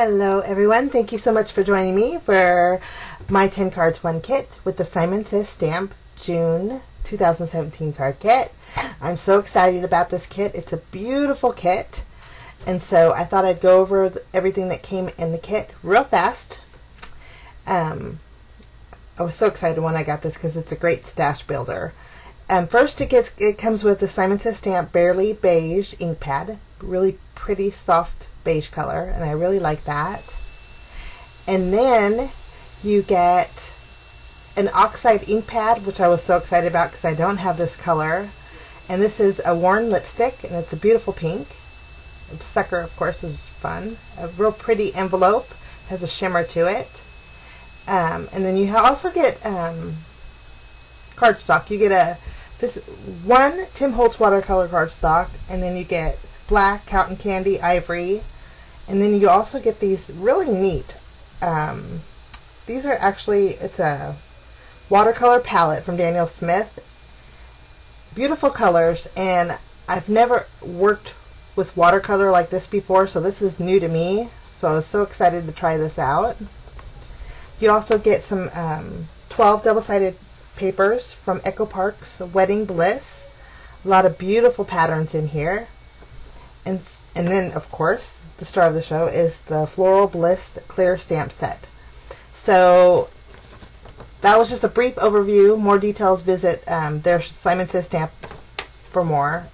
Hello everyone, thank you so much for joining me for my 10 cards 1 kit with the Simon Says Stamp June 2017 card kit. I'm so excited about this kit. It's a beautiful kit, and so I thought I'd go over everything that came in the kit real fast. I was so excited when I got this because it's a great stash builder. First, it comes with the Simon Says Stamp Barely Beige ink pad, really pretty soft beige color, and I really like that. And then you get an oxide ink pad, which I was so excited about because I don't have this color. And this is a worn lipstick, and it's a beautiful pink. Sucker, of course, is fun. A real pretty envelope, has a shimmer to it. And then you also get cardstock. You get this one Tim Holtz watercolor cardstock, and then you get black, cotton candy, ivory, and then you also get these really neat. These are actually, it's a watercolor palette from Daniel Smith. Beautiful colors, and I've never worked with watercolor like this before, so this is new to me. So I was so excited to try this out. You also get some 12 double-sided papers from Echo Park's Wedding Bliss. A lot of beautiful patterns in here. And then, of course, the star of the show is the Floral Bliss Clear Stamp Set. So that was just a brief overview. More details, visit their Simon Says Stamp for more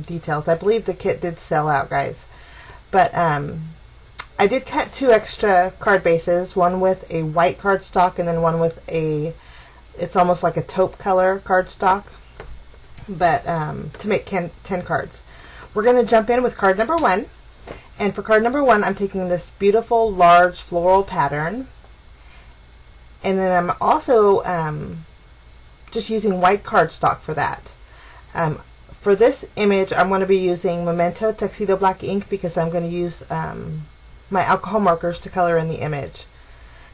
details. I believe the kit did sell out, guys. But I did cut 2 extra card bases, one with a white cardstock and then one with it's almost like a taupe color cardstock, but to make 10 cards. We're going to jump in with card number 1. And for card number 1, I'm taking this beautiful large floral pattern. And then I'm also just using white cardstock for that. For this image, I'm going to be using Memento Tuxedo Black ink because I'm going to use my alcohol markers to color in the image.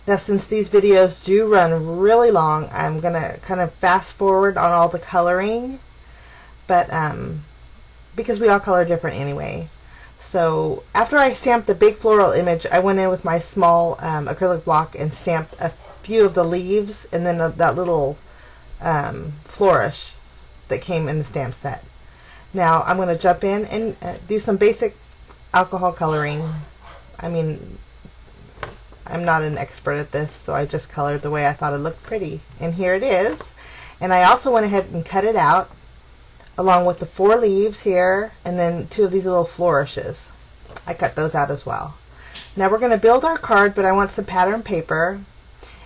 Now, since these videos do run really long, I'm going to kind of fast forward on all the coloring. But because we all color different anyway. So after I stamped the big floral image, I went in with my small acrylic block and stamped a few of the leaves and then that little flourish that came in the stamp set. Now I'm going to jump in and do some basic alcohol coloring. I mean, I'm not an expert at this, so I just colored the way I thought it looked pretty. And here it is. And I also went ahead and cut it out, along with the 4 leaves here, and then 2 of these little flourishes. I cut those out as well. Now we're going to build our card, but I want some pattern paper.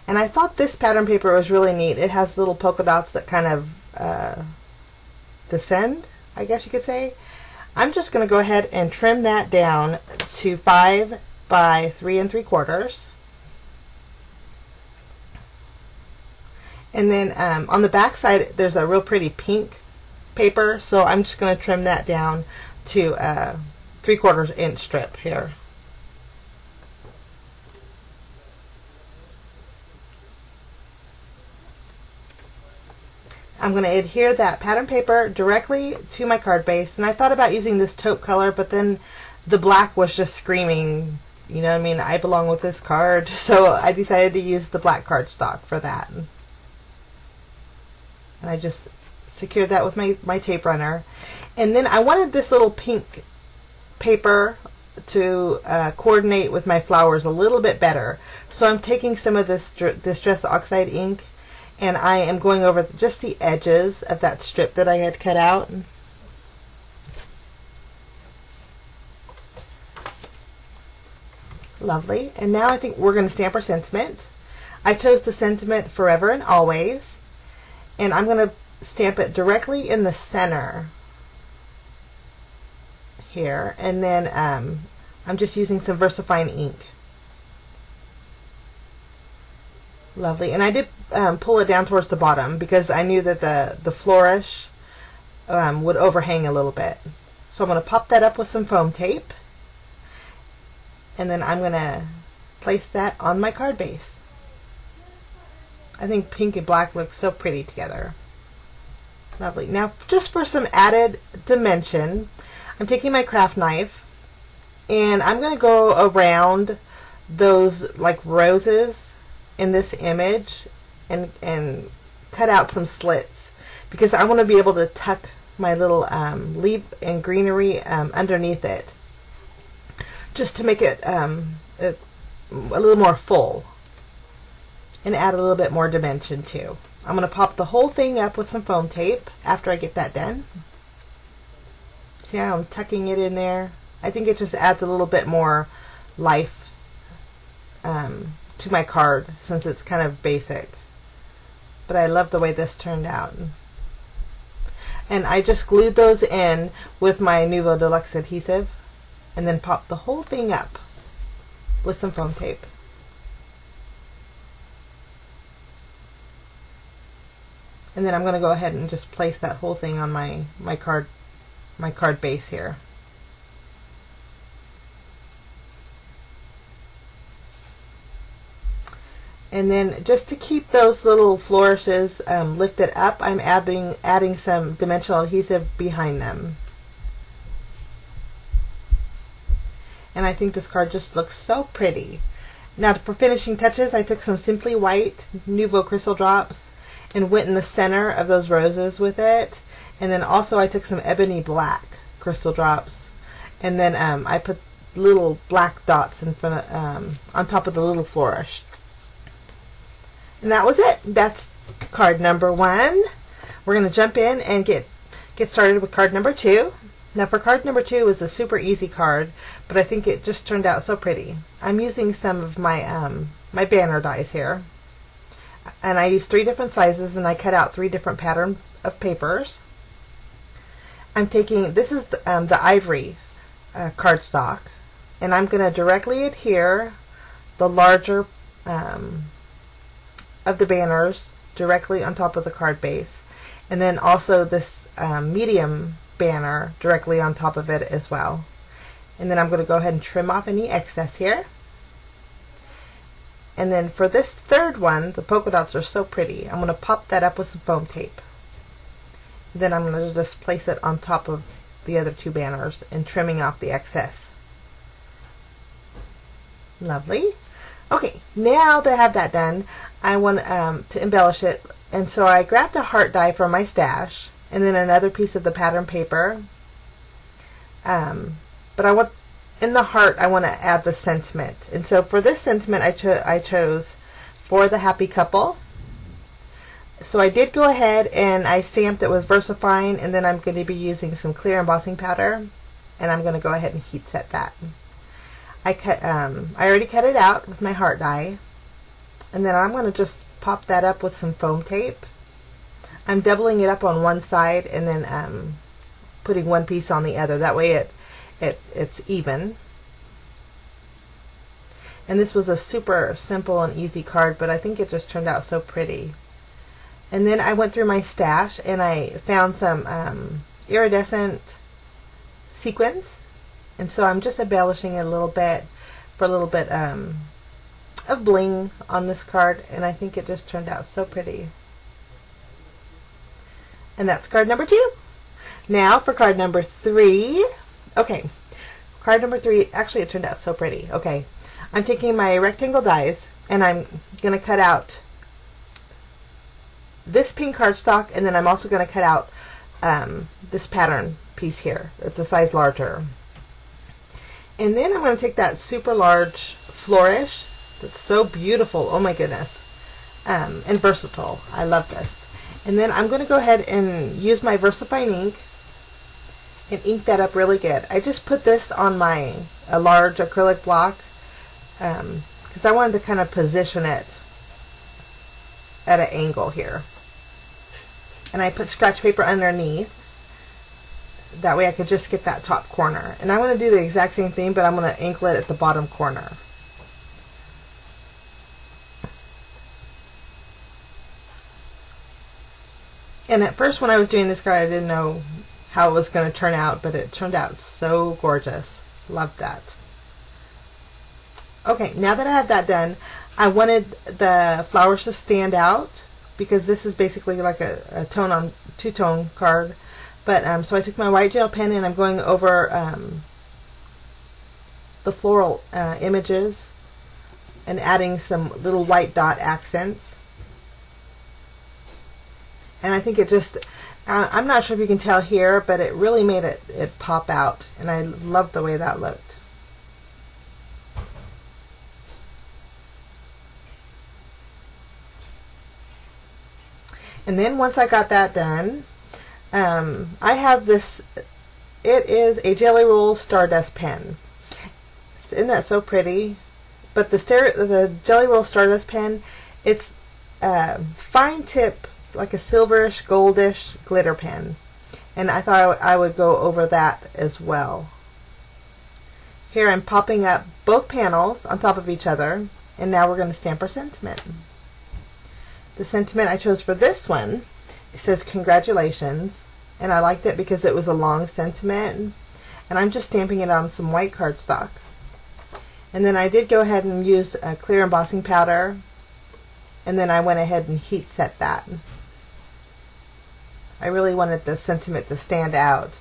And I thought this pattern paper was really neat. It has little polka dots that kind of descend, I guess you could say. I'm just going to go ahead and trim that down to 5 by 3 3/4. And then on the back side, there's a real pretty pink paper, so I'm just going to trim that down to a 3/4 inch strip here. I'm going to adhere that pattern paper directly to my card base, and I thought about using this taupe color, but then the black was just screaming, you know what I mean, I belong with this card, so I decided to use the black cardstock for that. And I just secured that with my tape runner. And then I wanted this little pink paper to coordinate with my flowers a little bit better. So I'm taking some of this Distress Oxide ink, and I am going over just the edges of that strip that I had cut out. Lovely. And now I think we're going to stamp our sentiment. I chose the sentiment Forever and Always, and I'm going to stamp it directly in the center here, and then I'm just using some VersaFine ink. Lovely. And I did pull it down towards the bottom because I knew that the flourish would overhang a little bit. So I'm going to pop that up with some foam tape, and then I'm going to place that on my card base. I think pink and black look so pretty together. Lovely. Now, just for some added dimension, I'm taking my craft knife and I'm going to go around those like roses in this image and cut out some slits because I want to be able to tuck my little leaf and greenery underneath it, just to make it a little more full and add a little bit more dimension too. I'm going to pop the whole thing up with some foam tape after I get that done. See how I'm tucking it in there? I think it just adds a little bit more life to my card since it's kind of basic. But I love the way this turned out. And I just glued those in with my Nuvo Deluxe adhesive and then popped the whole thing up with some foam tape. And then I'm going to go ahead and just place that whole thing on my card base here. And then just to keep those little flourishes lifted up, I'm adding some dimensional adhesive behind them. And I think this card just looks so pretty. Now for finishing touches, I took some Simply White Nuvo Crystal Drops and went in the center of those roses with it. And then also I took some Ebony Black Crystal Drops. And then I put little black dots in front of, on top of the little flourish. And that was it. That's card number 1. We're going to jump in and get started with card number 2. Now for card number 2 is a super easy card, but I think it just turned out so pretty. I'm using some of my my banner dies here. And I used 3 different sizes, and I cut out 3 different patterns of papers. I'm taking, this is the ivory cardstock, and I'm going to directly adhere the larger of the banners directly on top of the card base, and then also this medium banner directly on top of it as well. And then I'm going to go ahead and trim off any excess here. And then for this third one, the polka dots are so pretty. I'm going to pop that up with some foam tape. And then I'm going to just place it on top of the other 2 banners and trimming off the excess. Lovely. Okay, now that I have that done, I want to embellish it. And so I grabbed a heart die from my stash and then another piece of the pattern paper. But I want, in the heart, I want to add the sentiment. And so for this sentiment, I chose For the Happy Couple. So I did go ahead and I stamped it with VersaFine, and then I'm going to be using some clear embossing powder, and I'm going to go ahead and heat set that. I already cut it out with my heart die, and then I'm going to just pop that up with some foam tape. I'm doubling it up on one side and then putting one piece on the other. That way it's even. And this was a super simple and easy card, but I think it just turned out so pretty. And then I went through my stash and I found some iridescent sequins. And so I'm just embellishing it a little bit for a little bit of bling on this card. And I think it just turned out so pretty. And that's card number 2. Now for card number 3. Okay, card number 3, actually it turned out so pretty. Okay, I'm taking my rectangle dies and I'm going to cut out this pink cardstock, and then I'm also going to cut out this pattern piece here. It's a size larger. And then I'm going to take that super large flourish that's so beautiful, oh my goodness, and versatile. I love this. And then I'm going to go ahead and use my VersaFine ink and ink that up really good. I just put this on a large acrylic block because I wanted to kind of position it at an angle here. And I put scratch paper underneath. That way I could just get that top corner. And I want to do the exact same thing, but I'm going to ankle it at the bottom corner. And at first when I was doing this card, I didn't know how it was going to turn out, but it turned out so gorgeous. Loved that. Okay, now that I have that done, I wanted the flowers to stand out because this is basically like a two-tone card. But so I took my white gel pen and I'm going over the floral images and adding some little white dot accents. And I think it just, I'm not sure if you can tell here, but it really made it pop out, and I love the way that looked. And then once I got that done, I have this, it is a Jelly Roll Stardust pen. Isn't that so pretty? But the Jelly Roll Stardust pen, it's fine tip, like a silverish, goldish glitter pen. And I thought I would go over that as well. Here I'm popping up both panels on top of each other, and now we're going to stamp our sentiment. The sentiment I chose for this one, it says congratulations, and I liked it because it was a long sentiment, and I'm just stamping it on some white cardstock. And then I did go ahead and use a clear embossing powder, and then I went ahead and heat set that. I really wanted the sentiment to stand out.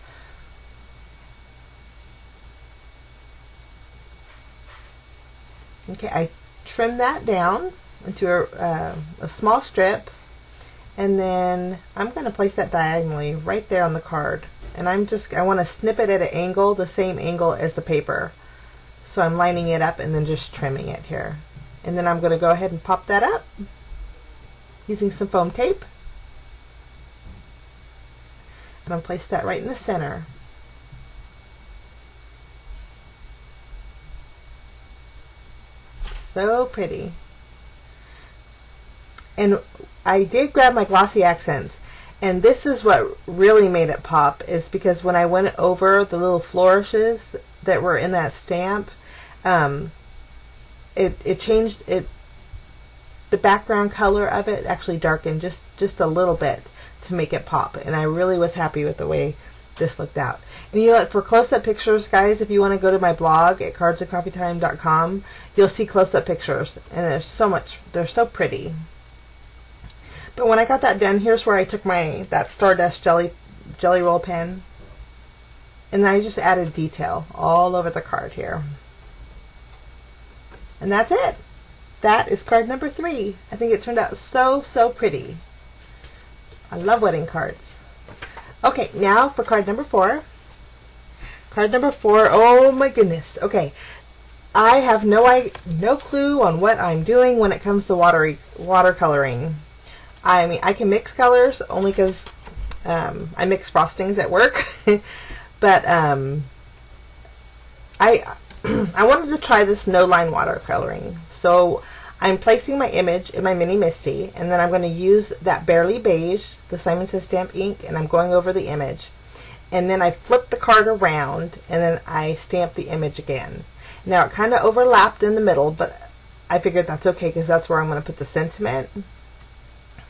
Okay, I trimmed that down into a small strip, and then I'm going to place that diagonally right there on the card, and I want to snip it at an angle, the same angle as the paper, so I'm lining it up and then just trimming it here. And then I'm going to go ahead and pop that up using some foam tape, and I'll place that right in the center. So pretty. And I did grab my glossy accents, and this is what really made it pop, is because when I went over the little flourishes that were in that stamp, it changed it. The background color of it actually darkened just a little bit to make it pop, and I really was happy with the way this looked out. And you know what, for close-up pictures, guys, if you want to go to my blog at cardsandcoffeetime.com, you'll see close-up pictures, and they're so pretty. But when I got that done, here's where I took that Stardust jelly roll pen, and I just added detail all over the card here. And that's it. That is card number 3. I think it turned out so pretty. I love wedding cards. Okay, now for card number 4. Card number 4, oh my goodness. Okay, I have no clue on what I'm doing when it comes to watercoloring. I mean, I can mix colors only because I mix frostings at work. But I wanted to try this no-line watercoloring. So I'm placing my image in my Mini Misty, and then I'm going to use that Barely Beige, the Simon Says Stamp ink, and I'm going over the image. And then I flip the card around, and then I stamp the image again. Now, it kind of overlapped in the middle, but I figured that's okay because that's where I'm going to put the sentiment.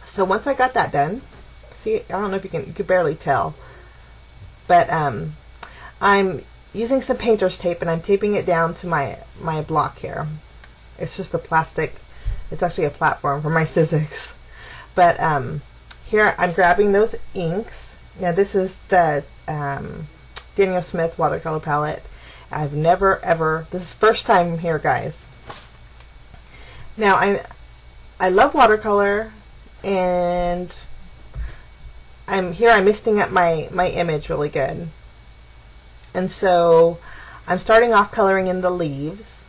So once I got that done, see, I don't know if you could barely tell, but I'm using some painter's tape, and I'm taping it down to my block here. It's just a plastic, it's actually a platform for my Sizzix. But here I'm grabbing those inks. Now this is the Daniel Smith watercolor palette. I've never ever, this is first time here, guys. Now I love watercolor, and I'm misting up my image really good. And so I'm starting off coloring in the leaves.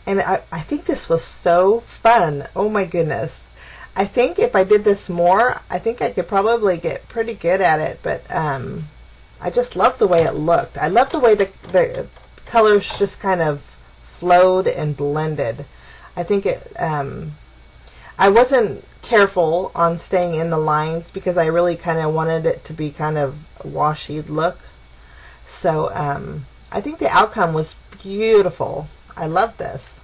And I think this was so fun. Oh my goodness. I think if I did this more, I think I could probably get pretty good at it. But I just love the way it looked. I love the way the colors just kind of flowed and blended. I think I wasn't careful on staying in the lines because I really kind of wanted it to be kind of a washy look. So I think the outcome was beautiful. I love this.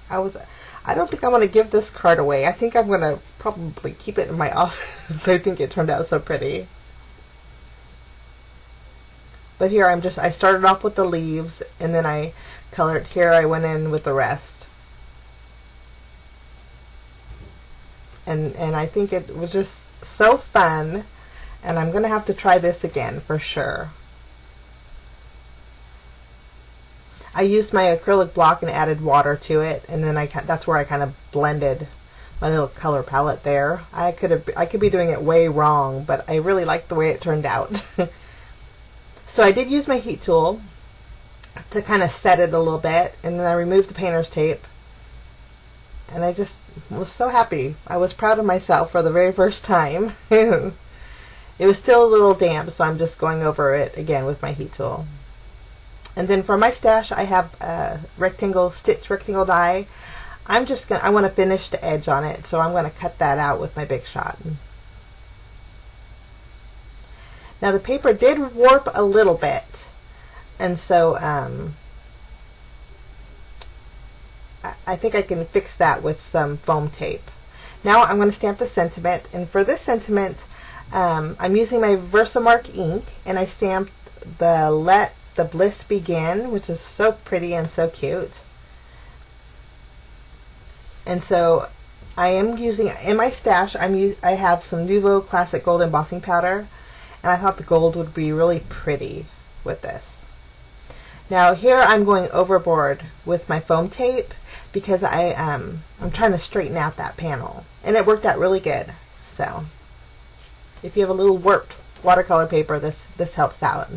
I don't think I want to give this card away. I think I'm going to probably keep it in my office. I think it turned out so pretty. But here I started off with the leaves, and then I colored here. I went in with the rest. And I think it was just so fun, and I'm going to have to try this again for sure. I used my acrylic block and added water to it, and then that's where I kind of blended my little color palette there. I could be doing it way wrong, but I really liked the way it turned out. So I did use my heat tool to kind of set it a little bit, and then I removed the painter's tape, and I just was so happy. I was proud of myself for the very first time. It was still a little damp, so I'm just going over it again with my heat tool. And then for my stash, I have a stitch rectangle die. I want to finish the edge on it, so I'm going to cut that out with my Big Shot. Now the paper did warp a little bit, and so I think I can fix that with some foam tape. Now I'm going to stamp the sentiment, and for this sentiment, I'm using my Versamark ink, and I stamped the Let the Bliss Begin, which is so pretty and so cute. And so I am using, in my stash, I have some Nouveau Classic Gold embossing powder, and I thought the gold would be really pretty with this. Now here I'm going overboard with my foam tape because I'm trying to straighten out that panel, and it worked out really good. So if you have a little warped watercolor paper, this helps out.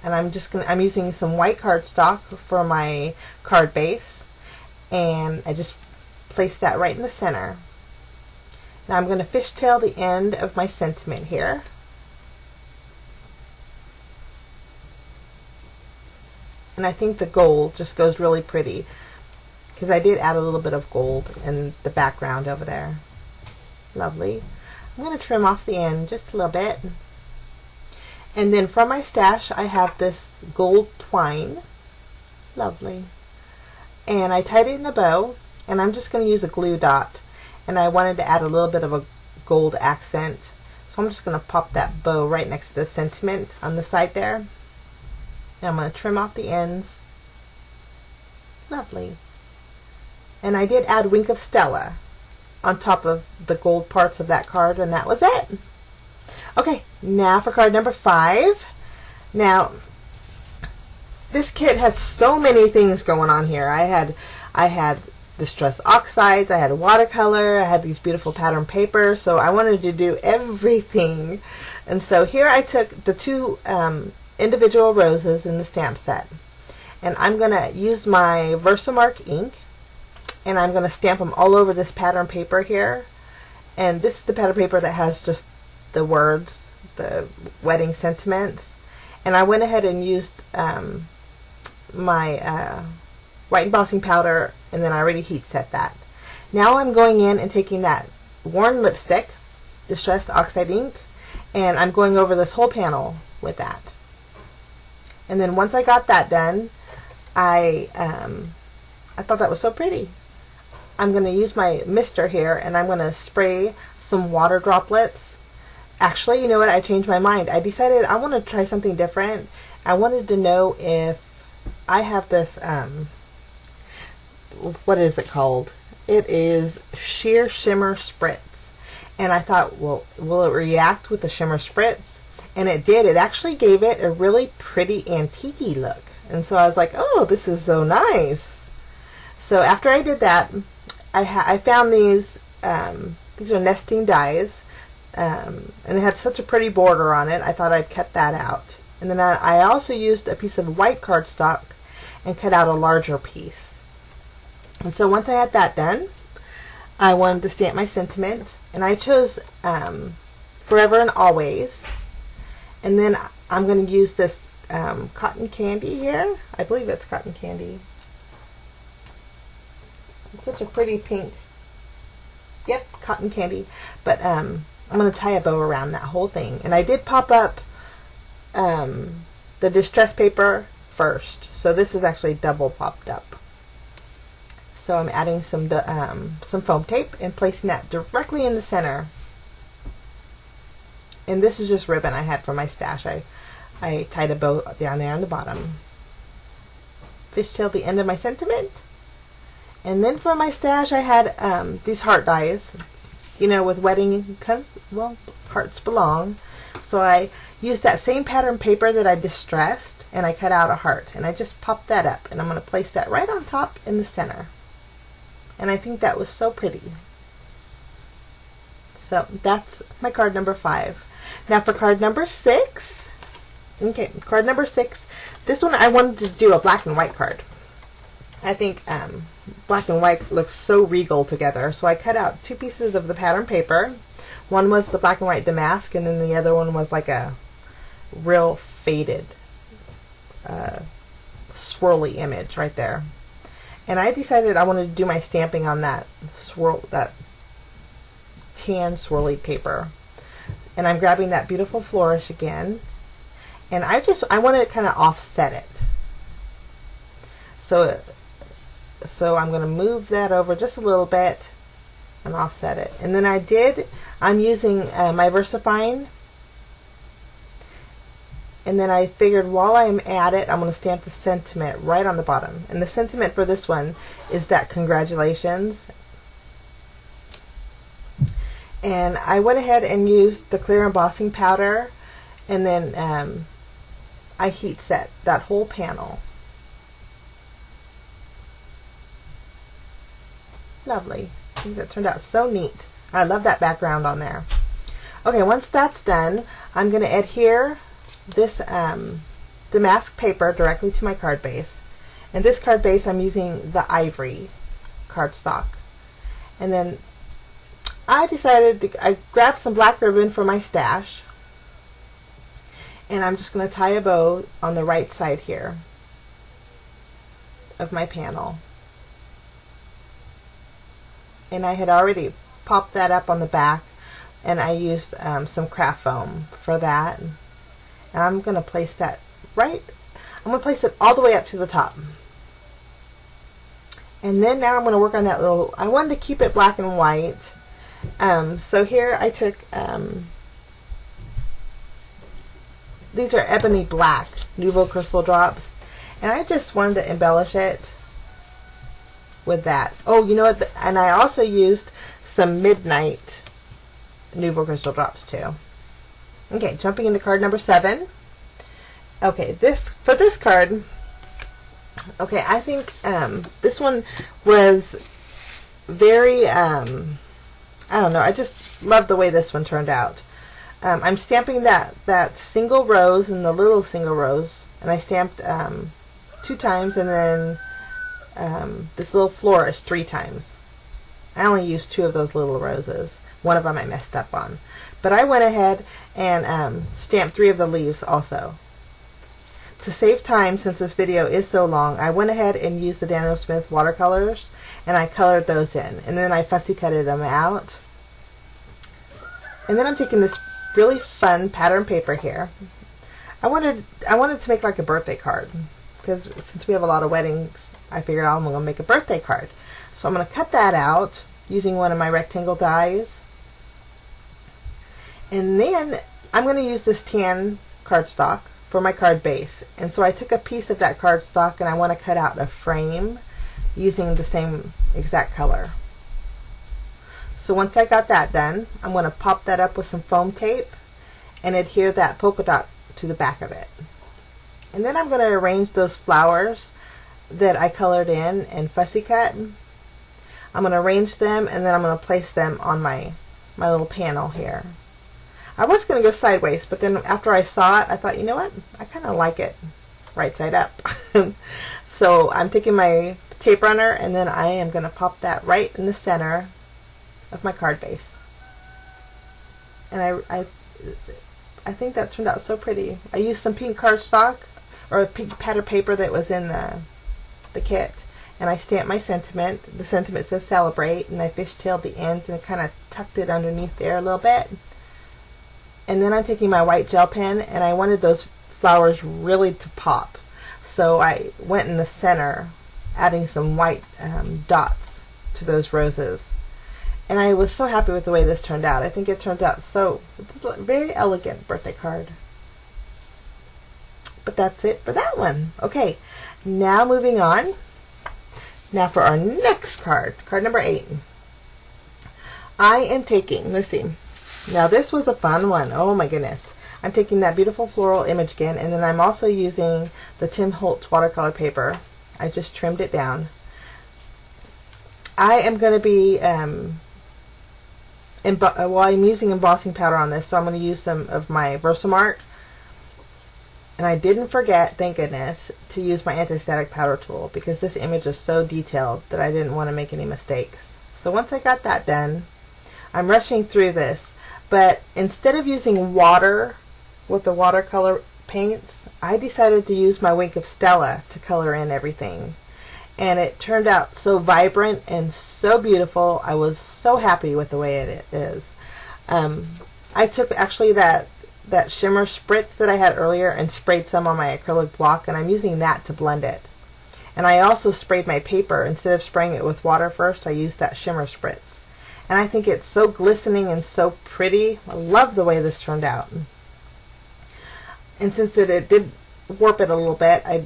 And I'm using some white cardstock for my card base, and I just placed that right in the center. Now I'm going to fishtail the end of my sentiment here. And I think the gold just goes really pretty because I did add a little bit of gold in the background over there. Lovely. I'm going to trim off the end just a little bit. And then from my stash, I have this gold twine. Lovely. And I tied it in a bow, and I'm just going to use a glue dot. And I wanted to add a little bit of a gold accent, so I'm just going to pop that bow right next to the sentiment on the side there. And I'm going to trim off the ends. Lovely. And I did add Wink of Stella on top of the gold parts of that card, and that was it. Okay, now for card number 5. Now, this kit has so many things going on here. I had distress oxides, I had a watercolor, I had these beautiful pattern papers, so I wanted to do everything. And so here I took the 2 individual roses in the stamp set, and I'm going to use my Versamark ink, and I'm going to stamp them all over this pattern paper here. And this is the pattern paper that has just the words, the wedding sentiments. And I went ahead and used my white embossing powder, and then I already heat set that. Now I'm going in and taking that worn lipstick, distressed oxide ink, and I'm going over this whole panel with that. And then once I got that done, I thought that was so pretty. I'm going to use my mister here, and I'm going to spray some water droplets. Actually, you know what? I changed my mind. I decided I want to try something different. I wanted to know if I have this, what is it called? It is Sheer Shimmer Spritz. And I thought, well, will it react with the Shimmer Spritz? And it did. It actually gave it a really pretty antique-y look. And so I was like, oh, this is so nice. So after I did that, I found these are nesting dies. And they had such a pretty border on it, I thought I'd cut that out. And then I also used a piece of white cardstock and cut out a larger piece. And so once I had that done, I wanted to stamp my sentiment, and I chose Forever and Always. And then I'm going to use this cotton candy here. I believe it's cotton candy. It's such a pretty pink. Yep, cotton candy. But I'm going to tie a bow around that whole thing. And I did pop up the distress paper first. So this is actually double popped up. So I'm adding some foam tape and placing that directly in the center. And this is just ribbon I had from my stash. I tied a bow down there on the bottom. Fishtailed the end of my sentiment. And then for my stash I had these heart dies. You know, with wedding comes, well, hearts belong. So I used that same pattern paper that I distressed, and I cut out a heart, and I just popped that up, and I'm going to place that right on top in the center. And I think that was so pretty. So that's my card number 5. Now for card number 6, okay, card number 6, this one I wanted to do a black and white card. I think black and white looks so regal together, so I cut out 2 pieces of the pattern paper. One was the black and white damask, and then the other one was like a real faded swirly image right there. And I decided I wanted to do my stamping on that tan swirly paper. And I'm grabbing that beautiful flourish again, and I wanted to kind of offset it. So I'm going to move that over just a little bit and offset it. And then I'm using my VersaFine. And then I figured while I'm at it, I'm going to stamp the sentiment right on the bottom. And the sentiment for this one is that congratulations. And I went ahead and used the clear embossing powder, and then I heat set that whole panel. Lovely. I think that turned out so neat. I love that background on there. Okay, once that's done, I'm going to adhere this damask paper directly to my card base. And this card base, I'm using the ivory cardstock. And then I grabbed some black ribbon from my stash, and I'm just going to tie a bow on the right side here of my panel. And I had already popped that up on the back, and I used some craft foam for that. And I'm going to place that I'm going to place it all the way up to the top. And then now I'm going to work on that little, I wanted to keep it black and white. So here I took, these are ebony black Nouveau crystal drops, and I just wanted to embellish it with that. Oh, you know what? And I also used some midnight Nouveau crystal drops too. Okay, jumping into card number 7. Okay, for this card, okay, I think this one was very, I don't know, I just love the way this one turned out. I'm stamping that single rose and the little single rose, and I stamped 2 times, and then this little flourish 3 times. I only used 2 of those little roses. One of them I messed up on. But I went ahead and stamped 3 of the leaves also. To save time, since this video is so long, I went ahead and used the Daniel Smith watercolors, and I colored those in. And then I fussy cutted them out. And then I'm taking this really fun pattern paper here. I wanted to make like a birthday card, because since we have a lot of weddings, I figured I'm going to make a birthday card. So I'm going to cut that out using one of my rectangle dies. And then I'm going to use this tan cardstock for my card base. And so I took a piece of that cardstock, and I want to cut out a frame using the same exact color. So once I got that done, I'm going to pop that up with some foam tape and adhere that polka dot to the back of it. And then I'm going to arrange those flowers that I colored in and fussy cut. I'm going to arrange them, and then I'm going to place them on my little panel here. I was going to go sideways, but then after I saw it, I thought, you know what? I kind of like it right side up. So I'm taking my tape runner, and then I am going to pop that right in the center of my card base. And I think that turned out so pretty. I used some pink cardstock, or a pink pattern paper that was in the kit, and I stamped my sentiment. The sentiment says celebrate, and I fishtailed the ends and kind of tucked it underneath there a little bit. And then I'm taking my white gel pen, and I wanted those flowers really to pop. So I went in the center, adding some white dots to those roses. And I was so happy with the way this turned out. I think it turned out it's a very elegant birthday card. But that's it for that one. Okay, now moving on. Now for our next card, card number 8. I am taking, let's see. Now this was a fun one. Oh my goodness. I'm taking that beautiful floral image again, and then I'm also using the Tim Holtz watercolor paper. I just trimmed it down. I am going to be, I'm using embossing powder on this, so I'm going to use some of my Versamark. And I didn't forget, thank goodness, to use my anti-static powder tool, because this image is so detailed that I didn't want to make any mistakes. So once I got that done, I'm rushing through this, but instead of using water with the watercolor paints, I decided to use my Wink of Stella to color in everything. And it turned out so vibrant and so beautiful. I was so happy with the way it is. I took actually that shimmer spritz that I had earlier and sprayed some on my acrylic block, and I'm using that to blend it. And I also sprayed my paper. Instead of spraying it with water first, I used that shimmer spritz. And I think it's so glistening and so pretty. I love the way this turned out. And since it did warp it a little bit, I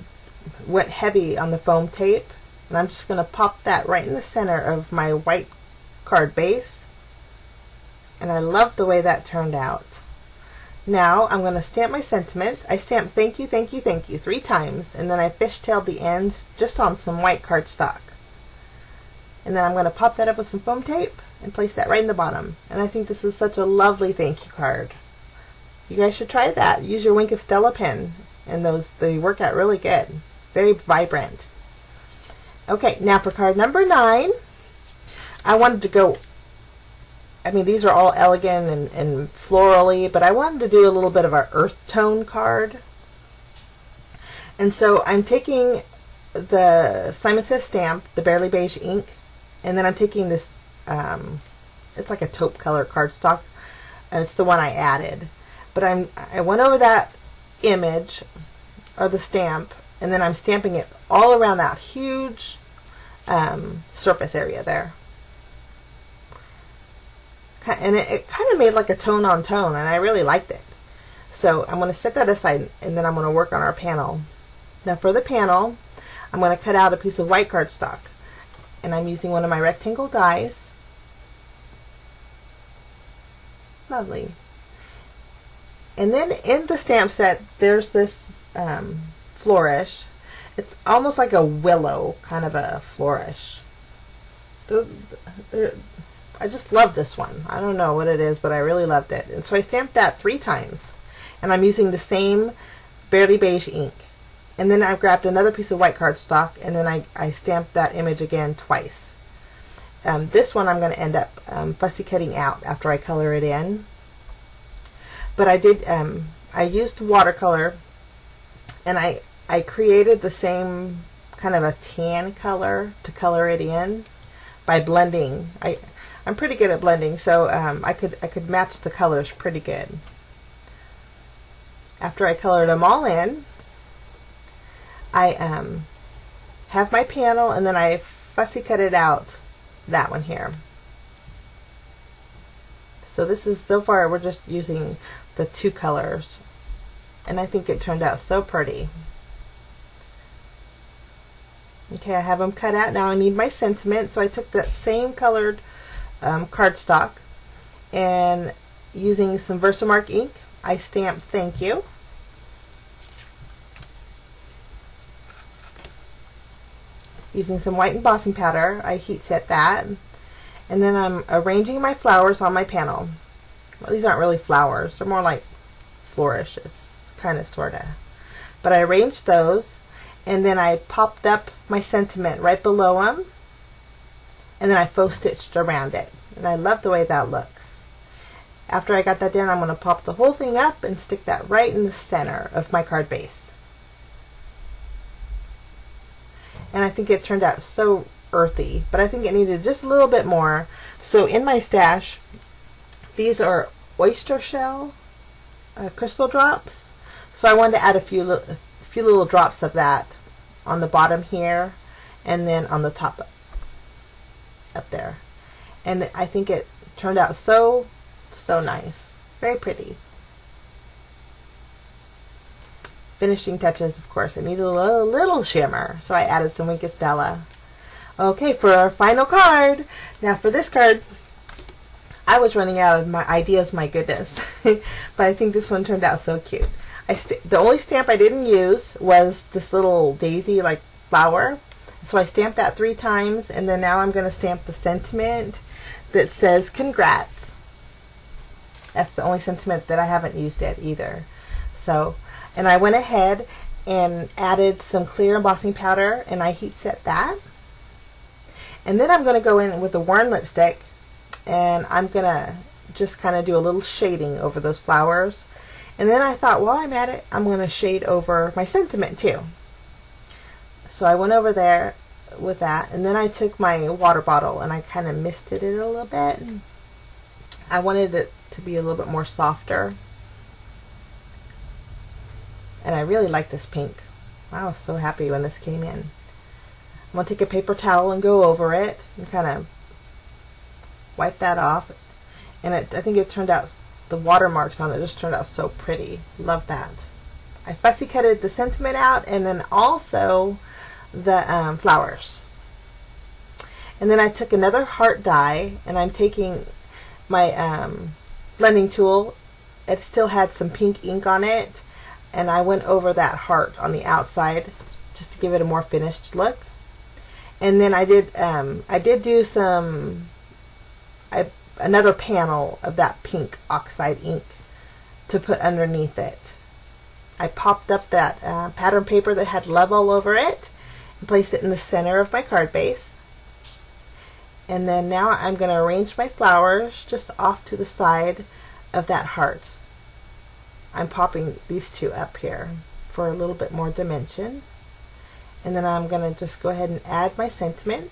went heavy on the foam tape. And I'm just going to pop that right in the center of my white card base. And I love the way that turned out. Now I'm going to stamp my sentiment. I stamped thank you, thank you, thank you 3 times. And then I fishtailed the end just on some white cardstock. And then I'm going to pop that up with some foam tape and place that right in the bottom. And I think this is such a lovely thank you card. You guys should try that. Use your Wink of Stella pen, and they work out really good. Very vibrant. Okay, now for card number 9, I wanted to go, I mean, these are all elegant and florally, but I wanted to do a little bit of an earth tone card. And so I'm taking the Simon Says stamp, the Barely Beige ink, and then I'm taking this, it's like a taupe color cardstock, and it's the one I added. But I went over that image, or the stamp, and then I'm stamping it all around that huge surface area there. And it kind of made like a tone on tone, and I really liked it. So I'm going to set that aside, and then I'm going to work on our panel. Now for the panel, I'm going to cut out a piece of white cardstock, and I'm using one of my rectangle dies. Lovely. And then in the stamp set, there's this flourish. It's almost like a willow kind of a flourish. I just love this one. I don't know what it is, but I really loved it. And so I stamped that 3 times. And I'm using the same Barely Beige ink. And then I grabbed another piece of white cardstock, and then I stamped that image again twice. This one I'm going to end up fussy cutting out after I color it in. But I did, I used watercolor, and I created the same kind of a tan color to color it in by blending. I'm pretty good at blending, so I could match the colors pretty good. After I colored them all in, I have my panel, and then I fussy cut it out, that one here. So this is, so far we're just using the 2 colors, and I think it turned out so pretty. Okay, I have them cut out. Now I need my sentiment, so I took that same colored cardstock, and using some Versamark ink, I stamped thank you. Using some white embossing powder, I heat set that, and then I'm arranging my flowers on my panel. Well, these aren't really flowers, they're more like flourishes, kind of, sort of. But I arranged those, and then I popped up my sentiment right below them, and then I faux stitched around it. And I love the way that looks. After I got that done, I'm going to pop the whole thing up and stick that right in the center of my card base. And I think it turned out so earthy, but I think it needed just a little bit more. So in my stash, these are oyster shell crystal drops. So I wanted to add a few little drops of that on the bottom here, and then on the top up there. And I think it turned out so nice. Very pretty. Finishing touches, of course, I needed a little shimmer, so I added some Wink of Stella. Okay, for our final card. Now for this card, I was running out of my ideas, my goodness. But I think this one turned out so cute. The only stamp I didn't use was this little daisy like flower. So I stamped that 3 times, and then now I'm going to stamp the sentiment that says congrats. That's the only sentiment that I haven't used yet either. So, and I went ahead and added some clear embossing powder, and I heat set that. And then I'm going to go in with a warm lipstick, and I'm going to just kind of do a little shading over those flowers. And then I thought, while I'm at it, I'm going to shade over my sentiment too. So I went over there with that, and then I took my water bottle and I kind of misted it a little bit. I wanted it to be a little bit more softer. And I really like this pink. I was so happy when this came in. I'm going to take a paper towel and go over it and kind of wipe that off. And I think it turned out, the watermarks on it just turned out so pretty. Love that. I fussy cutted the sentiment out, and then also the flowers. And then I took another heart die, and I'm taking my blending tool. It still had some pink ink on it, and I went over that heart on the outside just to give it a more finished look. And then I did do some another panel of that pink oxide ink to put underneath it. I popped up that pattern paper that had love all over it and placed it in the center of my card base. And then now I'm going to arrange my flowers just off to the side of that heart. I'm popping these 2 up here for a little bit more dimension. And then I'm going to just go ahead and add my sentiment.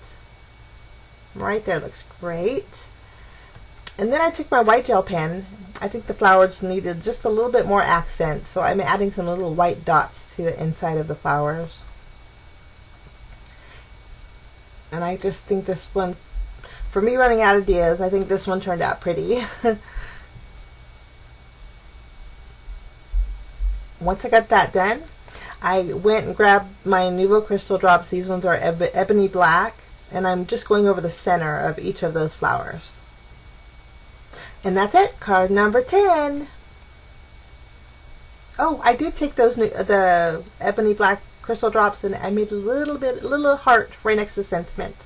Right there, looks great. And then I took my white gel pen. I think the flowers needed just a little bit more accent, so I'm adding some little white dots to the inside of the flowers. And I just think this one, for me running out of ideas, I think this one turned out pretty. Once I got that done, I went and grabbed my Nuvo Crystal Drops. These ones are ebony black, and I'm just going over the center of each of those flowers. And that's it, card number 10. Oh, I did take those the ebony black crystal drops, and I made a little heart right next to the sentiment.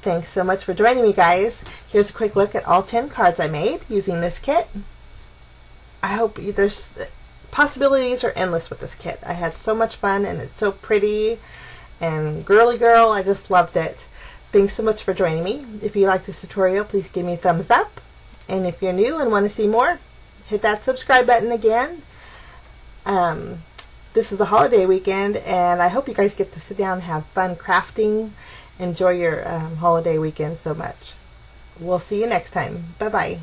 Thanks so much for joining me, guys. Here's a quick look at all 10 cards I made using this kit. I hope there's possibilities are endless with this kit. I had so much fun, and it's so pretty and girly girl. I just loved it. Thanks so much for joining me. If you like this tutorial, please give me a thumbs up. And if you're new and want to see more, hit that subscribe button again. This is the holiday weekend, and I hope you guys get to sit down and have fun crafting. Enjoy your holiday weekend so much. We'll see you next time. Bye-bye.